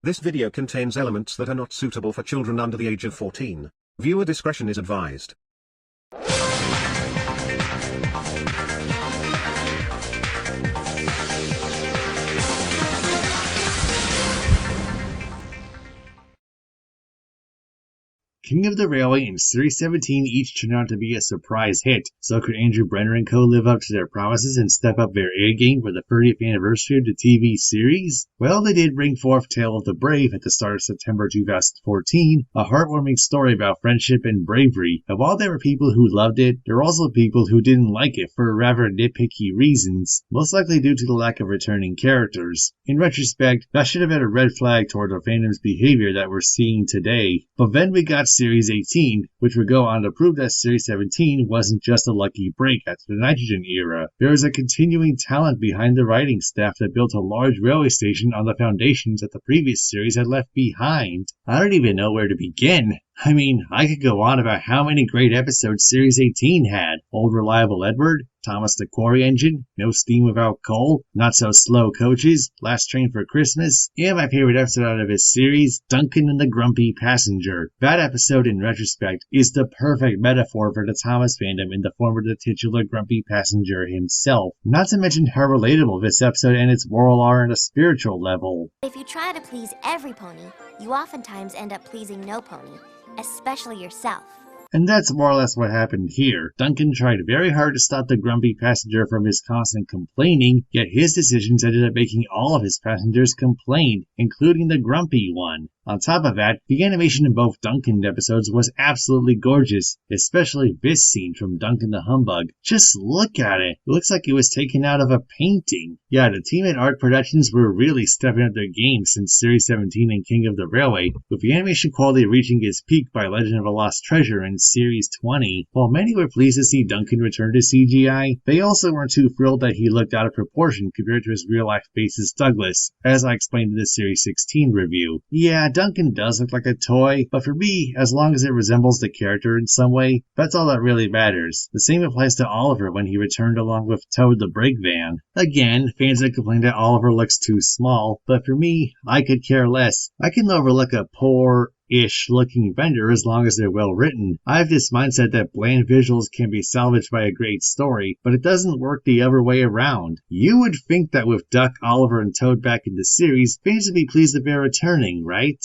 This video contains elements that are not suitable for children under the age of 14. Viewer discretion is advised. King of the Railway and Series 17 each turned out to be a surprise hit, so could Andrew Brenner and co. live up to their promises and step up their A game for the 30th anniversary of the TV series? Well, they did bring forth Tale of the Brave at the start of September 2014, a heartwarming story about friendship and bravery. And while there were people who loved it, there were also people who didn't like it for rather nitpicky reasons, most likely due to the lack of returning characters. In retrospect, that should have been a red flag toward the fandom's behavior that we're seeing today. But then we got Series 18, which would go on to prove that Series 17 wasn't just a lucky break after the Nitrogen era. There was a continuing talent behind the writing staff that built a large railway station on the foundations that the previous series had left behind. I don't even know where to begin. I mean, I could go on about how many great episodes Series 18 had. Old Reliable Edward, Thomas the Quarry Engine, No Steam Without Coal, Not So Slow Coaches, Last Train for Christmas, and my favorite episode out of his series, Duncan and the Grumpy Passenger. That episode, in retrospect, is the perfect metaphor for the Thomas fandom in the form of the titular Grumpy Passenger himself. Not to mention how relatable this episode and its moral are on a spiritual level. If you try to please every pony, you oftentimes end up pleasing no pony, especially yourself. And that's more or less what happened here. Duncan tried very hard to stop the grumpy passenger from his constant complaining, yet his decisions ended up making all of his passengers complain, including the grumpy one. On top of that, the animation in both Duncan episodes was absolutely gorgeous, especially this scene from Duncan the Humbug. Just look at it. It looks like it was taken out of a painting. Yeah, the team at Art Productions were really stepping up their game since Series 17 and King of the Railway, with the animation quality reaching its peak by Legend of a Lost Treasure in Series 20. While many were pleased to see Duncan return to CGI, they also weren't too thrilled that he looked out of proportion compared to his real-life basis Douglas, as I explained in the Series 16 review. Yeah, Duncan does look like a toy, but for me, as long as it resembles the character in some way, that's all that really matters. The same applies to Oliver when he returned along with Toad the Brake Van. Again, fans have complained that Oliver looks too small, but for me, I could care less. I can overlook a poor-ish looking vendor as long as they're well written. I have this mindset that bland visuals can be salvaged by a great story, but it doesn't work the other way around. You would think that with Duck, Oliver, and Toad back in the series, fans would be pleased that they're returning, right?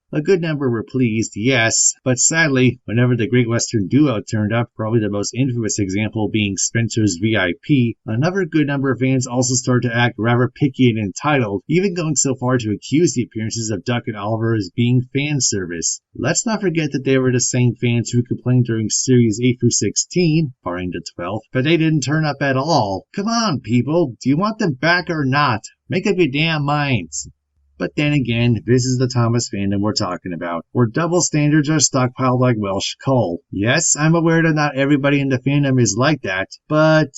A good number were pleased, yes, but sadly, whenever the Great Western duo turned up, probably the most infamous example being Spencer's VIP, another good number of fans also started to act rather picky and entitled, even going so far to accuse the appearances of Duck and Oliver as being fan service. Let's not forget that they were the same fans who complained during Series 8 through 16, barring the 12th, that they didn't turn up at all. Come on, people, do you want them back or not? Make up your damn minds. But then again, this is the Thomas fandom we're talking about, where double standards are stockpiled like Welsh coal. Yes, I'm aware that not everybody in the fandom is like that, but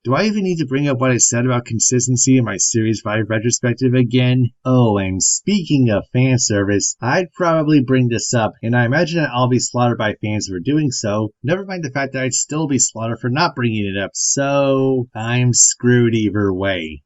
do I even need to bring up what I said about consistency in my Series 5 retrospective again? Oh, and speaking of fan service, I'd probably bring this up, and I imagine that I'll be slaughtered by fans for doing so, never mind the fact that I'd still be slaughtered for not bringing it up, so I'm screwed either way.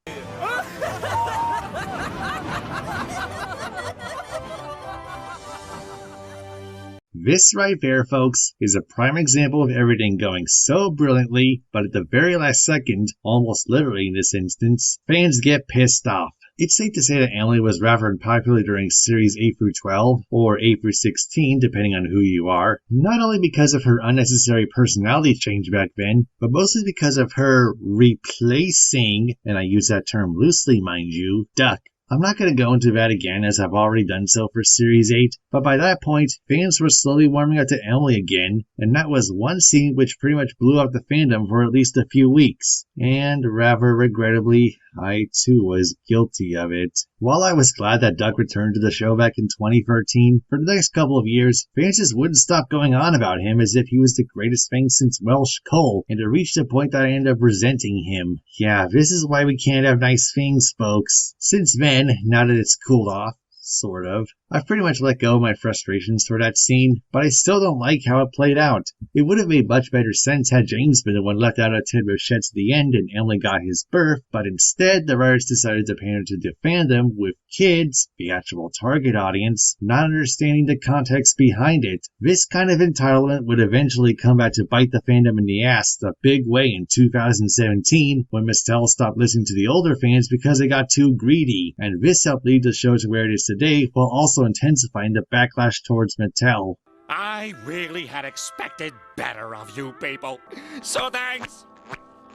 This right there, folks, is a prime example of everything going so brilliantly, but at the very last second, almost literally in this instance, fans get pissed off. It's safe to say that Emily was rather unpopular during Series 8 through 12, or 8 through 16, depending on who you are, not only because of her unnecessary personality change back then, but mostly because of her replacing, and I use that term loosely, mind you, Duck. I'm not going to go into that again as I've already done so for Series 8, but by that point, fans were slowly warming up to Emily again, and that was one scene which pretty much blew up the fandom for at least a few weeks. And rather regrettably, I too was guilty of it. While I was glad that Duck returned to the show back in 2013, for the next couple of years, fans just wouldn't stop going on about him as if he was the greatest thing since Welsh coal, and it reached a point that I ended up resenting him. Yeah, this is why we can't have nice things, folks. Since then, now that it's cooled off, sort of. I've pretty much let go of my frustrations for that scene, but I still don't like how it played out. It would have made much better sense had James been the one left out of Ted Rochette's The End and Emily got his birth, but instead the writers decided to pander to the fandom with kids, the actual target audience, not understanding the context behind it. This kind of entitlement would eventually come back to bite the fandom in the ass the big way in 2017 when Mattel stopped listening to the older fans because they got too greedy, and this helped lead the show to where it is today while also intensifying the backlash towards Mattel. I really had expected better of you people. So thanks.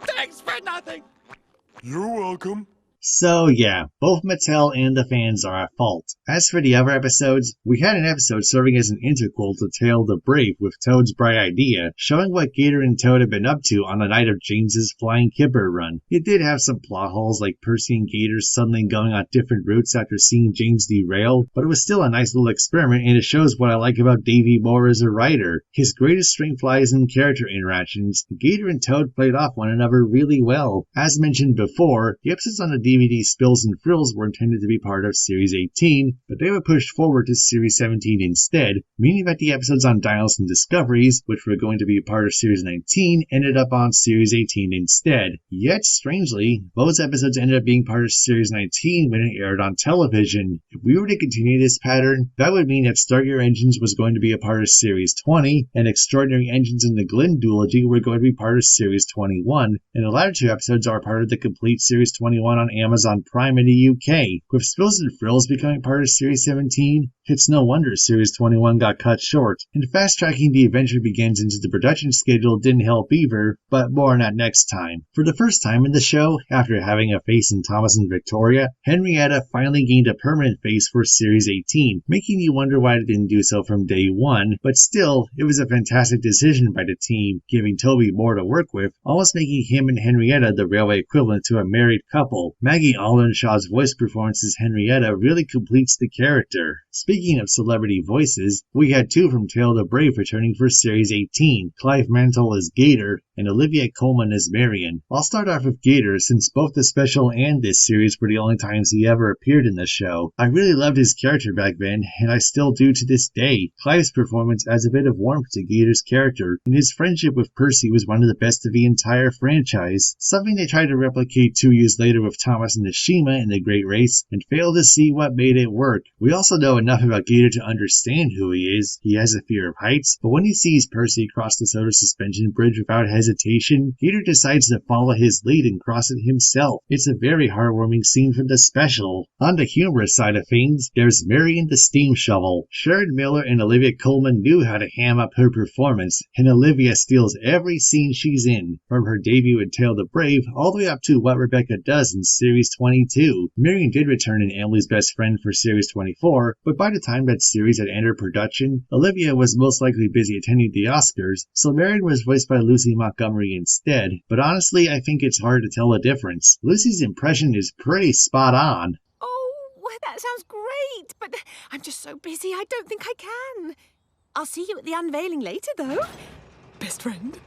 Thanks for nothing. You're welcome. So yeah, both Mattel and the fans are at fault. As for the other episodes, we had an episode serving as an interquel to Tale the Brave with Toad's bright idea, showing what Gator and Toad had been up to on the night of James's Flying Kipper run. It did have some plot holes like Percy and Gator suddenly going on different routes after seeing James derail, but it was still a nice little experiment and it shows what I like about Davey Moore as a writer. His greatest strength lies in character interactions. Gator and Toad played off one another really well. As mentioned before, the episodes on the DVD Spills and Frills were intended to be part of Series 18, but they were pushed forward to Series 17 instead, meaning that the episodes on Dials and Discoveries, which were going to be part of Series 19, ended up on Series 18 instead. Yet, strangely, those episodes ended up being part of Series 19 when it aired on television. If we were to continue this pattern, that would mean that Start Your Engines was going to be a part of Series 20, and Extraordinary Engines and the Glenn Duology were going to be part of Series 21, and the latter two episodes are part of the complete Series 21 on Amazon Prime in the UK. With Spills and Frills becoming part of Series 17, it's no wonder Series 21 got cut short, and fast-tracking the Adventure Begins into the production schedule didn't help either, but more on that next time. For the first time in the show, after having a face in Thomas and Victoria, Henrietta finally gained a permanent face for Series 18, making you wonder why it didn't do so from day one, but still, it was a fantastic decision by the team, giving Toby more to work with, almost making him and Henrietta the railway equivalent to a married couple. Maggie Aldenshaw's voice performance as Henrietta really completes the character. Speaking of celebrity voices, we had two from Tale the Brave returning for Series 18, Clive Mantle as Gator, and Olivia Colman as Marion. I'll start off with Gator since both the special and this series were the only times he ever appeared in the show. I really loved his character back then, and I still do to this day. Clive's performance adds a bit of warmth to Gator's character, and his friendship with Percy was one of the best of the entire franchise, something they tried to replicate 2 years later with Thomas and Nishima in The Great Race, and failed to see what made it work. We also know enough about Gator to understand who he is. He has a fear of heights, but when he sees Percy cross the soda suspension bridge without hesitation, Gator decides to follow his lead and cross it himself. It's a very heartwarming scene from the special. On the humorous side of things, there's Marion the Steam Shovel. Sharon Miller and Olivia Colman knew how to ham up her performance, and Olivia steals every scene she's in, from her debut in Tale the Brave all the way up to what Rebecca does in Series 22. Marion did return in Emily's Best Friend for Series 24, but by the time that series had entered production, Olivia was most likely busy attending the Oscars, so Marion was voiced by Lucy Montgomery instead. But honestly, I think it's hard to tell the difference. Lucy's impression is pretty spot on. Oh, well, that sounds great, but I'm just so busy I don't think I can. I'll see you at the unveiling later, though. Best friend.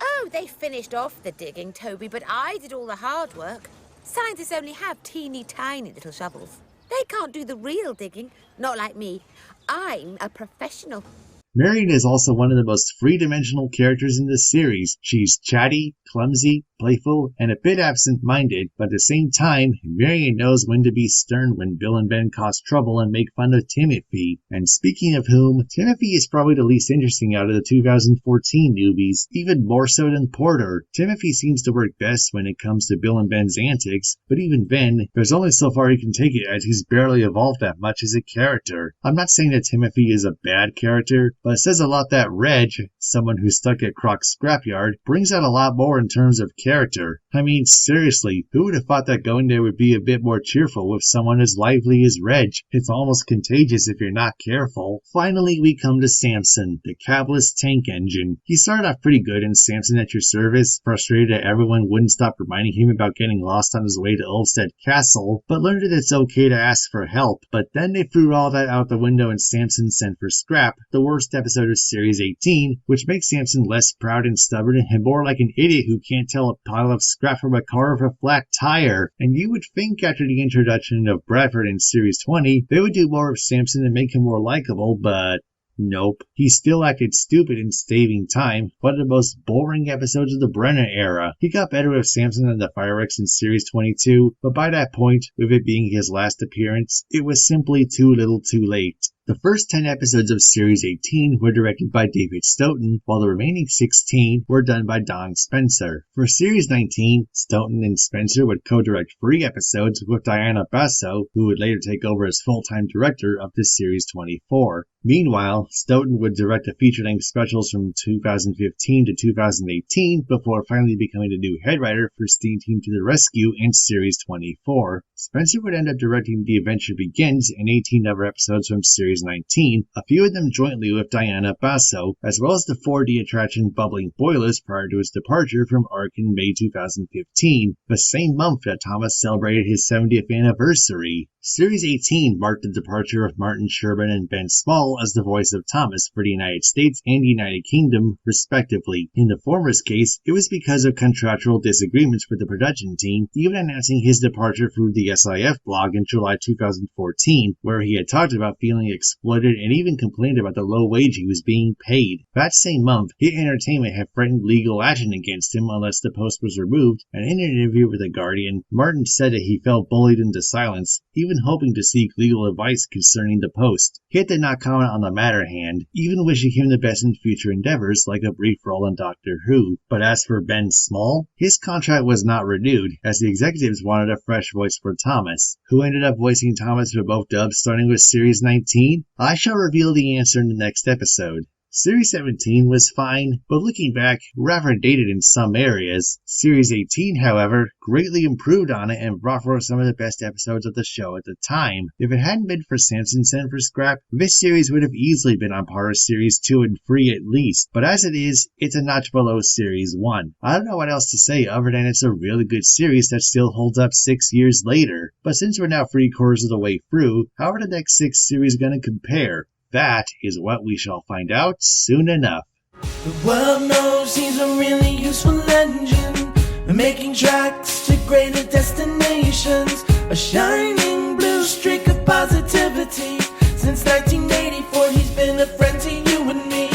Oh, they finished off the digging, Toby, but I did all the hard work. Scientists only have teeny tiny little shovels. They can't do the real digging, not like me. I'm a professional. Marion is also one of the most three-dimensional characters in this series. She's chatty, clumsy, playful, and a bit absent-minded, but at the same time, Marion knows when to be stern when Bill and Ben cause trouble and make fun of Timothy. And speaking of whom, Timothy is probably the least interesting out of the 2014 newbies, even more so than Porter. Timothy seems to work best when it comes to Bill and Ben's antics, but even then, there's only so far he can take it as he's barely evolved that much as a character. I'm not saying that Timothy is a bad character, but it says a lot that Reg, someone who's stuck at Croc's scrapyard, brings out a lot more in terms of character. I mean, seriously, who would have thought that going there would be a bit more cheerful with someone as lively as Reg? It's almost contagious if you're not careful. Finally, we come to Samson, the capitalist tank engine. He started off pretty good in Samson at Your Service, frustrated that everyone wouldn't stop reminding him about getting lost on his way to Ulfstead Castle, but learned that it's okay to ask for help. But then they threw all that out the window and Samson sent for scrap, the worst first episode of Series 18, which makes Samson less proud and stubborn and more like an idiot who can't tell a pile of scrap from a car with a flat tire. And you would think after the introduction of Bradford in Series 20, they would do more of Samson and make him more likable, but nope. He still acted stupid and saving time. One of the most boring episodes of the Brennan era. He got better with Samson and the fireworks in Series 22, but by that point, with it being his last appearance, it was simply too little too late. The first 10 episodes of Series 18 were directed by David Stoughton, while the remaining 16 were done by Don Spencer. For Series 19, Stoughton and Spencer would co-direct 3 episodes with Diana Basso, who would later take over as full-time director of the Series 24. Meanwhile, Stoughton would direct the feature-length specials from 2015 to 2018 before finally becoming the new head writer for Steam Team to the Rescue in Series 24. Spencer would end up directing The Adventure Begins and 18 other episodes from Series 19, a few of them jointly with Diana Basso, as well as the 4D attraction Bubbling Boilers prior to his departure from ARC in May 2015, the same month that Thomas celebrated his 70th anniversary. Series 18 marked the departure of Martin Sherman and Ben Small as the voice of Thomas for the United States and United Kingdom, respectively. In the former's case, it was because of contractual disagreements with the production team, even announcing his departure through the SIF blog in July 2014, where he had talked about feeling exploited and even complained about the low wage he was being paid. That same month, Hit Entertainment had threatened legal action against him unless the post was removed, and in an interview with The Guardian, Martin said that he felt bullied into silence, even hoping to seek legal advice concerning the post. Hit did not comment on the matter hand, even wishing him the best in future endeavors like a brief role in Doctor Who. But as for Ben Small, his contract was not renewed, as the executives wanted a fresh voice for Thomas. Who ended up voicing Thomas for both dubs starting with Series 19? I shall reveal the answer in the next episode. Series 17 was fine, but looking back, rather dated in some areas. Series 18, however, greatly improved on it and brought forth some of the best episodes of the show at the time. If it hadn't been for Samson sent for scrap, this series would have easily been on par with Series 2 and 3 at least, but as it is, it's a notch below Series 1. I don't know what else to say other than it's a really good series that still holds up 6 years later. But since we're now 3/4 of the way through, how are the next 6 series going to compare? That is what we shall find out soon enough. The world knows he's a really useful engine, making tracks to greater destinations, a shining blue streak of positivity. Since 1984 he's been a friend to you and me.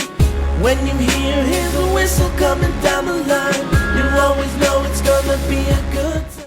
When you hear his whistle coming down the line, you always know it's gonna be a good time.